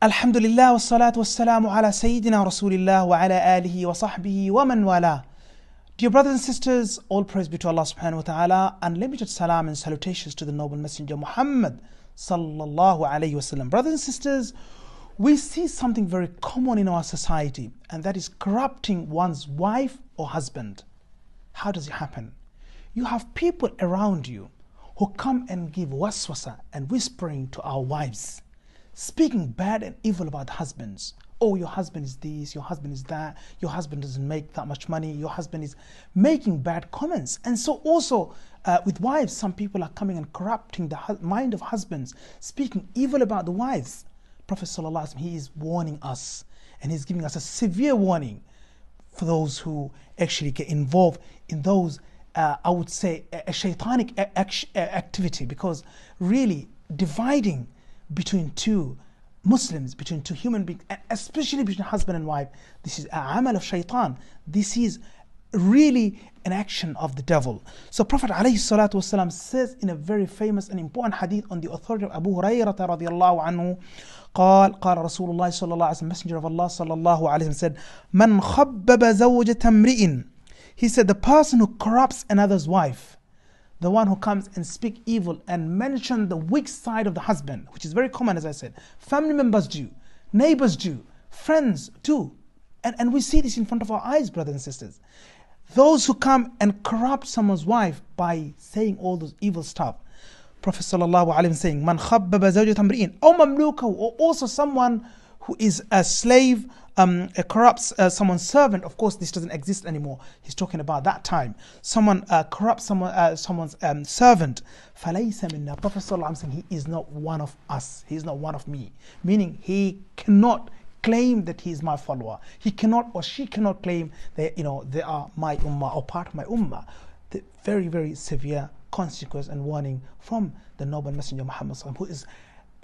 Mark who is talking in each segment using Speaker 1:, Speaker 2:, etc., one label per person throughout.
Speaker 1: Alhamdulillah wa salatu wa salamu ala Sayyidina Rasulillah wa ala alihi wa sahbihi wa man wala. Dear brothers and sisters, all praise be to Allah subhanahu wa ta'ala. Unlimited salam and salutations to the noble messenger Muhammad sallallahu alayhi wa sallam. Brothers and sisters, we see something very common in our society, and that is corrupting one's wife or husband. How does it happen? You have people around you who come and give waswasa and whispering to our wives, speaking bad and evil about husbands. Oh, your husband is this, your husband is that, your husband doesn't make that much money, your husband is making bad comments. And so also with wives, some people are coming and corrupting the mind of husbands, speaking evil about the wives. Prophet ﷺ, he is warning us, and he's giving us a severe warning for those who actually get involved in those, I would say, a shaitanic activity, because really dividing between two Muslims, between two human beings, and especially between husband and wife, this is a amal of shaitan. This is really an action of the devil. So Prophet ﷺ says in a very famous and important hadith on the authority of Abu Hurairah radiallahu anhu, قال رسول الله صلى الله عليه وسلم, messenger of Allah صلى الله عليه وسلم said, من خبب زوجة امرئ, he said, the person who corrupts another's wife, the one who comes and speak evil and mention the weak side of the husband, which is very common, as I said. Family members do, neighbors do, friends do. And we see this in front of our eyes, brothers and sisters. Those who come and corrupt someone's wife by saying all those evil stuff. Prophet sallallahu alaihi wasallam saying, "Man khabbaba zawjata imri'in aw mamlukahu," or also someone who is a slave, corrupts someone's servant. Of course, this doesn't exist anymore. He's talking about that time. Someone corrupts someone's servant. فَلَيْسَ مِنَّا. Prophet ﷺ saying, he is not one of us. He is not one of me. Meaning, he cannot claim that he is my follower. He cannot, or she cannot claim that they are my ummah or part of my ummah. The very, very severe consequence and warning from the noble messenger Muhammad ﷺ, who is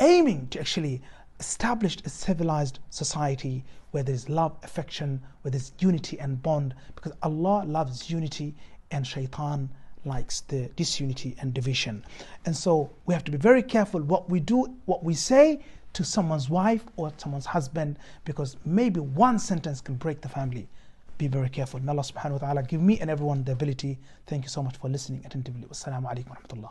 Speaker 1: aiming to actually establish a civilized society where there is love, affection, where there is unity and bond, because Allah loves unity and shaitan likes the disunity and division. And so we have to be very careful what we do, what we say to someone's wife or someone's husband, because maybe one sentence can break the family. Be very careful. May Allah subhanahu wa ta'ala give me and everyone the ability. Thank you so much for listening attentively. Wassalamu alaikum wa rahmatullah.